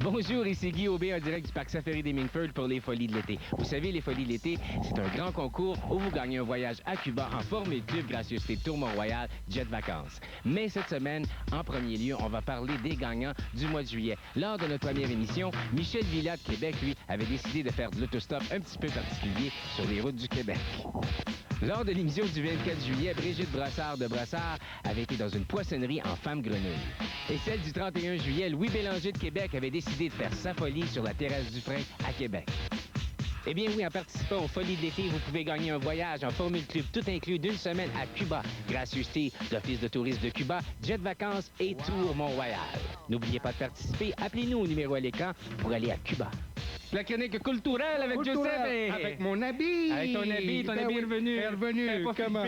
Bonjour, ici Guy Aubé en direct du Parc Safari des Mingford pour les Folies de l'été. Vous savez, les Folies de l'été, c'est un grand concours où vous gagnez un voyage à Cuba en Formule Club gracieuseté Tour Mont-Royal Jet Vacances. Mais cette semaine, en premier lieu, on va parler des gagnants du mois de juillet. Lors de notre première émission, Michel Villa de Québec, lui, avait décidé de faire de l'autostop un petit peu particulier sur les routes du Québec. Lors de l'émission du 24 juillet, Brigitte Brassard de Brassard avait été dans une poissonnerie en femme grenouille. Et celle du 31 juillet, Louis Bélanger de Québec avait décidé de faire sa folie sur la terrasse du Frein à Québec. Eh bien oui, en participant aux Folies de l'été, vous pouvez gagner un voyage en Formule Club tout inclus d'une semaine à Cuba. Gracieuseté d'Office de tourisme de Cuba, Jet Vacances et Tour Mont-Royal. N'oubliez pas de participer. Appelez-nous au numéro à l'écran pour aller à Cuba. La chronique culturelle avec Joseph et... Avec mon habit! Avec ton habit est revenu. Est revenu, comment?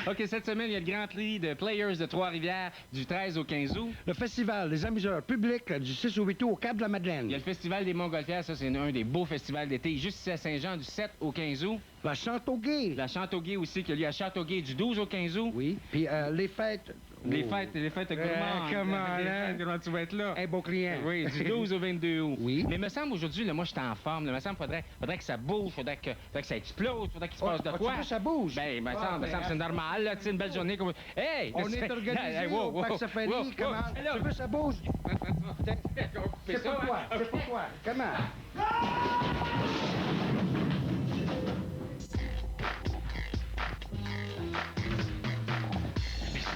OK, cette semaine, il y a le Grand Prix de Players de Trois-Rivières du 13 au 15 août. Le Festival des amuseurs publics du 6 au 8 août au Cap-de-la-Madeleine. Il y a le Festival des Montgolfières, ça c'est un des beaux festivals d'été, juste ici à Saint-Jean du 7 au 15 août. La Châteauguay. La Châteauguay aussi, qui a lieu à Châteauguay du 12 au 15 août. Oui, puis les fêtes... Les fêtes gourmandes. Comment tu vas être là? Un beau client. Oui, du 12 au 22 août. Oui. Mais il me semble aujourd'hui, là, moi, je suis en forme. Il me semble qu'il faudrait que ça bouge, faudrait que ça explose, faudrait qu'il se passe de quoi. Tu veux que ça bouge? Ben, il me semble que c'est normal, là. Tu sais, une belle journée comme... Hey! On est organisé au Parc Safari. Comment? Tu veux que ça bouge? C'est pour toi. C'est pour toi. Comment?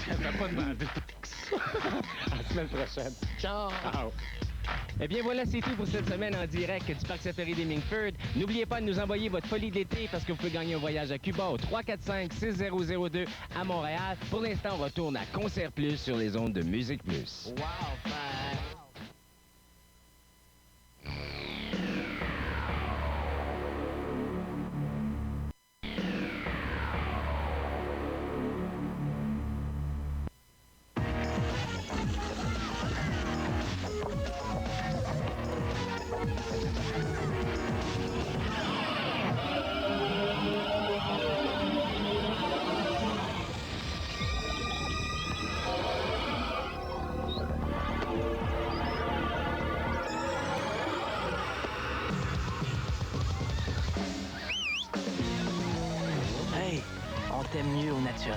Ça va pas demander. À la semaine prochaine. Ciao! Eh bien voilà, c'est tout pour cette semaine en direct du Parc Safari des Mingford. N'oubliez pas de nous envoyer votre folie de l'été parce que vous pouvez gagner un voyage à Cuba au 345-6002 à Montréal. Pour l'instant, on retourne à Concert Plus sur les ondes de Musique Plus. Wow, Hey, on t'aime mieux au naturel.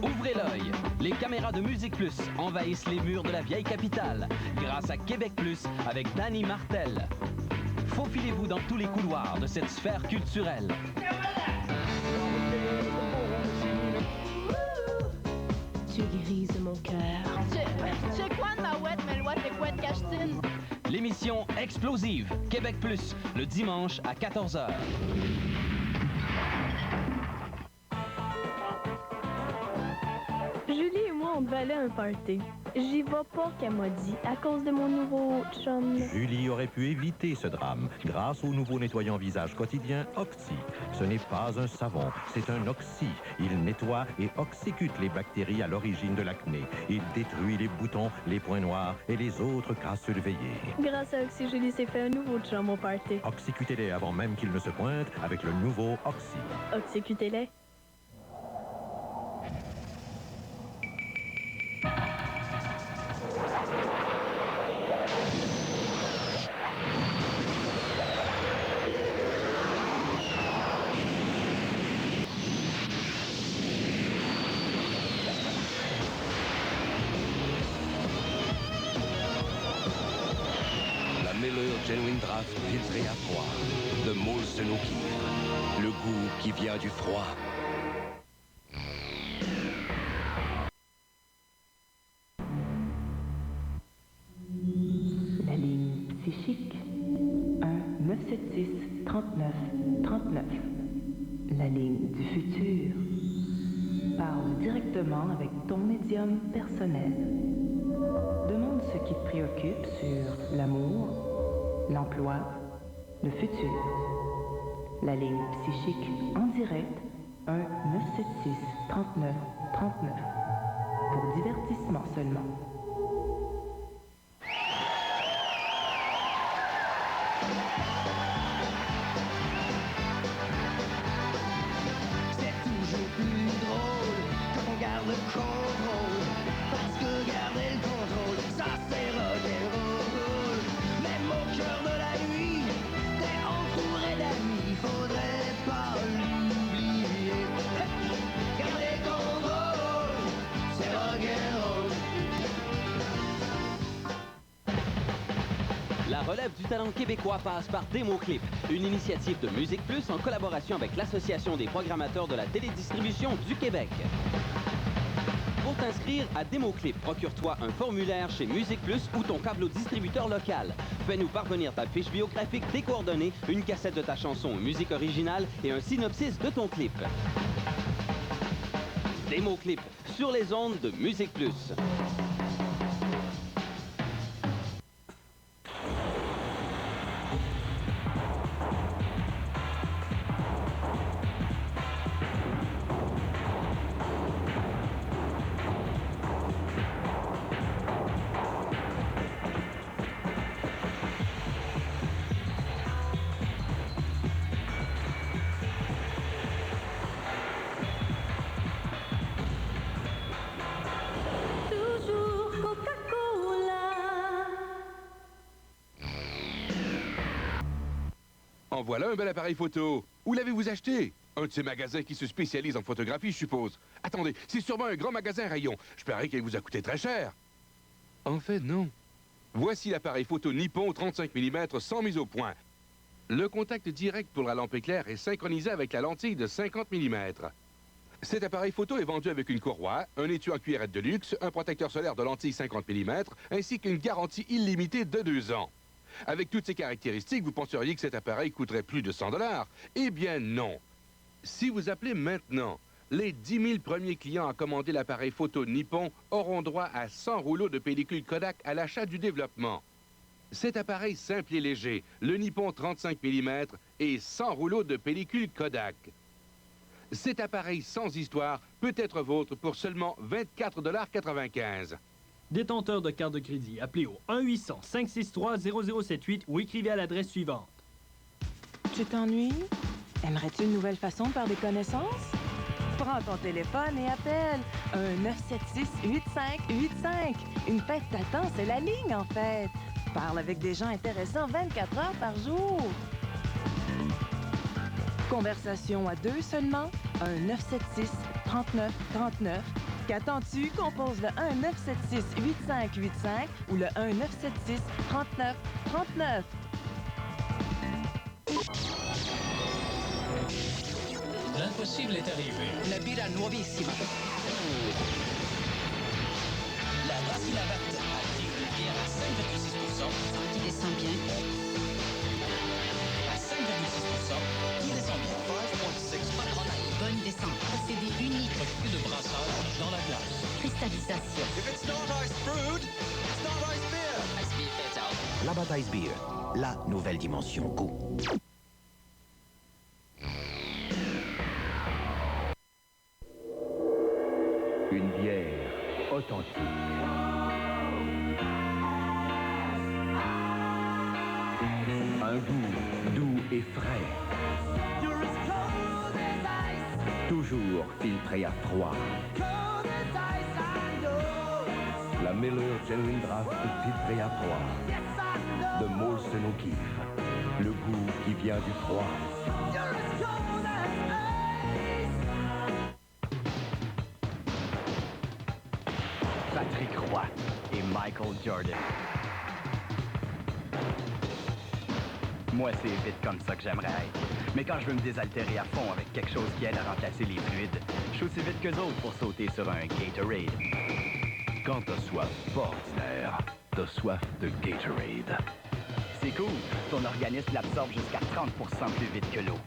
Ouvrez l'œil. Les caméras de Musique Plus envahissent les murs de la vieille capitale grâce à Québec Plus avec Danny Martel. Faufilez-vous dans tous les couloirs de cette sphère culturelle. Tu grises mon cœur. C'est quoi de ma ouette, mais l'ouette, c'est quoi de cachetine? L'émission explosive Québec Plus, le dimanche à 14h. Julie et moi, on devait aller à un party. J'y vais pas, qu'elle m'a dit, à cause de mon nouveau chum. Julie aurait pu éviter ce drame grâce au nouveau nettoyant visage quotidien Oxy. Ce n'est pas un savon, c'est un oxy. Il nettoie et oxycute les bactéries à l'origine de l'acné. Il détruit les boutons, les points noirs et les autres cas surveillés. Grâce à Oxy, Julie s'est fait un nouveau chum au party. Oxycutez-les avant même qu'ils ne se pointent avec le nouveau Oxy. Oxycutez-les. Genuine Draft filtré à froid de Molson au cuivre. Le goût qui vient du froid. La ligne psychique 1-976-39-39. La ligne du futur. Parle directement avec ton médium personnel. Demande ce qui te préoccupe sur l'amour, l'emploi, le futur. La ligne psychique en direct 1-976-39-39. Pour divertissement seulement. C'est toujours plus drôle quand on garde le contrôle. relève du talent québécois passe par Démoclip, une initiative de Musique Plus en collaboration avec l'Association des programmateurs de la télédistribution du Québec. Pour t'inscrire à Démoclip, procure-toi un formulaire chez Musique Plus ou ton câble au distributeur local. Fais-nous parvenir ta fiche biographique, tes coordonnées, une cassette de ta chanson, musique originale et un synopsis de ton clip. Démoclip, sur les ondes de Musique Plus. En voilà un bel appareil photo. Où l'avez-vous acheté? Un de ces magasins qui se spécialise en photographie, je suppose. Attendez, c'est sûrement un grand magasin rayon. Je parie qu'il vous a coûté très cher. En fait, non. Voici l'appareil photo Nippon 35 mm sans mise au point. Le contact direct pour la lampe éclair est synchronisé avec la lentille de 50 mm. Cet appareil photo est vendu avec une courroie, un étui en cuillerette de luxe, un protecteur solaire de lentille 50 mm, ainsi qu'une garantie illimitée de 2 ans. Avec toutes ces caractéristiques, vous penseriez que cet appareil coûterait plus de 100 $. Eh bien non. Si vous appelez maintenant, les 10 000 premiers clients à commander l'appareil photo Nippon auront droit à 100 rouleaux de pellicule Kodak à l'achat du développement. Cet appareil simple et léger, le Nippon 35 mm et 100 rouleaux de pellicule Kodak. Cet appareil sans histoire peut être vôtre pour seulement 24,95 $. Détenteur de carte de crédit, appelez au 1-800-563-0078 ou écrivez à l'adresse suivante. Tu t'ennuies? Aimerais-tu une nouvelle façon de faire des connaissances? Prends ton téléphone et appelle un 976-8585. Une fête t'attend, c'est la ligne en fait. Parle avec des gens intéressants 24 heures par jour. Conversation à 2 seulement, un 976-3939. Qu'attends-tu? Compose le 1-976-8585 ou le 1-976-3939. L'impossible est arrivé. La birra nuovissima. La Vassila Batte active une bière à 5,6%. Qui descend bien. À 5,6%, qui descend bien. 5,6%. Bonne descente. Procédé unique. Profitez de brassage dans la glace. Cristallisation. If it's not ice brewed, it's not ice beer. Ice beer fait out. La Batte Ice Beer, la nouvelle dimension goût. Une bière authentique. Un goût doux et frais. Toujours filtré à froid. La Miller Genuine Draft filtrée à froid. De Molson O'Keeffe. Le goût qui vient du froid. Patrick Roy et Michael Jordan. Moi, c'est vite comme ça que j'aimerais être. Mais quand je veux me désaltérer à fond avec quelque chose qui aide à remplacer les fluides, je suis aussi vite qu'eux autres pour sauter sur un Gatorade. Quand t'as soif pas ordinaire, t'as soif de Gatorade. C'est cool. Ton organisme l'absorbe jusqu'à 30% plus vite que l'eau.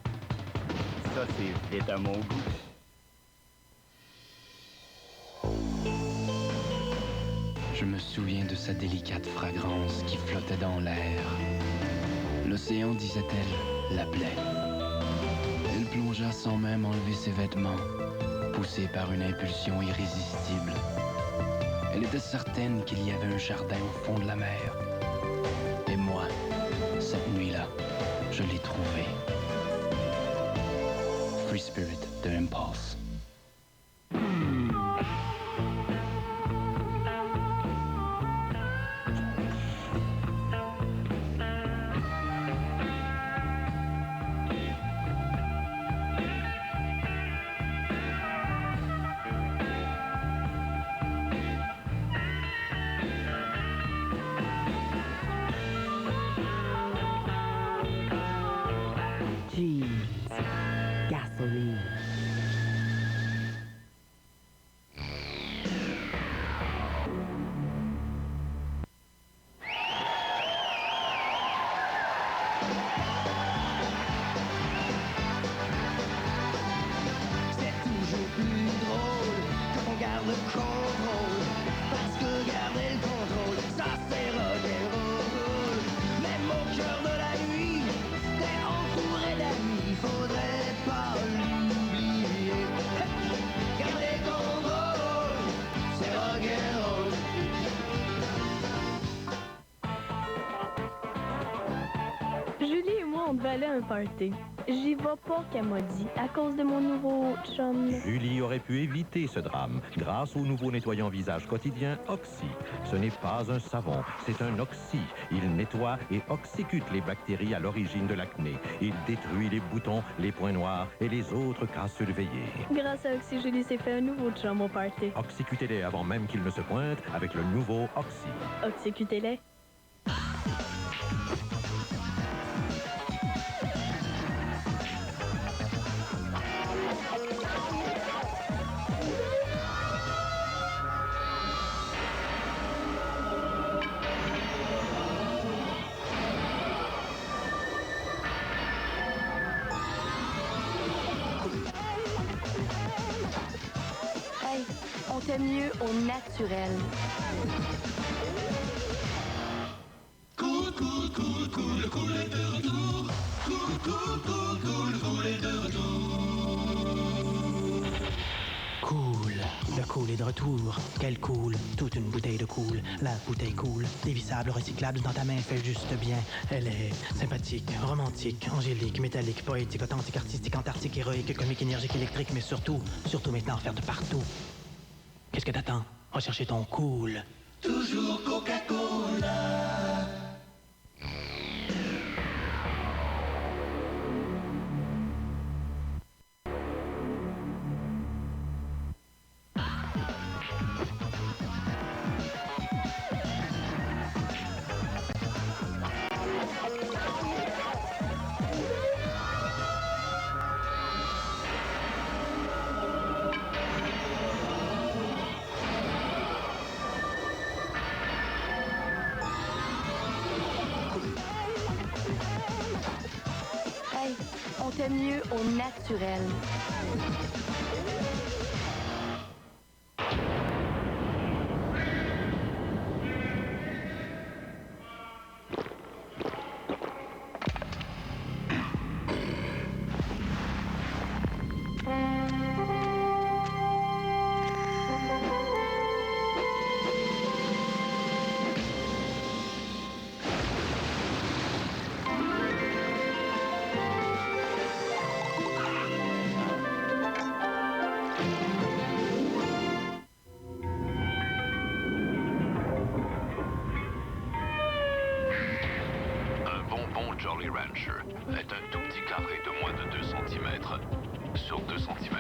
Ça, c'est vite à mon goût. Je me souviens de sa délicate fragrance qui flottait dans l'air. L'océan, disait-elle, l'appelait. Elle plongea sans même enlever ses vêtements, poussée par une impulsion irrésistible. Elle était certaine qu'il y avait un jardin au fond de la mer. Et moi, cette nuit-là, je l'ai trouvé. Free Spirit de Impulse. aller à un party. J'y vais pas qu'elle m'a dit, à cause de mon nouveau chum. Julie aurait pu éviter ce drame grâce au nouveau nettoyant visage quotidien Oxy. Ce n'est pas un savon, c'est un oxy. Il nettoie et oxycute les bactéries à l'origine de l'acné. Il détruit les boutons, les points noirs et les autres cas surveillés. Grâce à Oxy, Julie s'est fait un nouveau chum au party. Oxycutez-les avant même qu'ils ne se pointent avec le nouveau Oxy. Oxycutez-les. Hey, on t'aime mieux au naturel. Cool, cool, cool, cool, le cool est de retour. Cool, cool, cool, cool, le cool est de retour. Cool, le cool est de retour. Quel cool, toute une bouteille de cool. La bouteille cool, dévissable, recyclable, dans ta main fait juste bien. Elle est sympathique, romantique, angélique, métallique, poétique, authentique, artistique, antarctique, héroïque, comique, énergique, électrique, mais surtout maintenant faire de partout. Qu'est-ce que t'attends? Rechercher ton cool. Toujours Coca-Cola. Hey, on t'aime mieux au naturel. Un bonbon Jolly Rancher est un tout petit carré de moins de 2 cm sur 2 cm.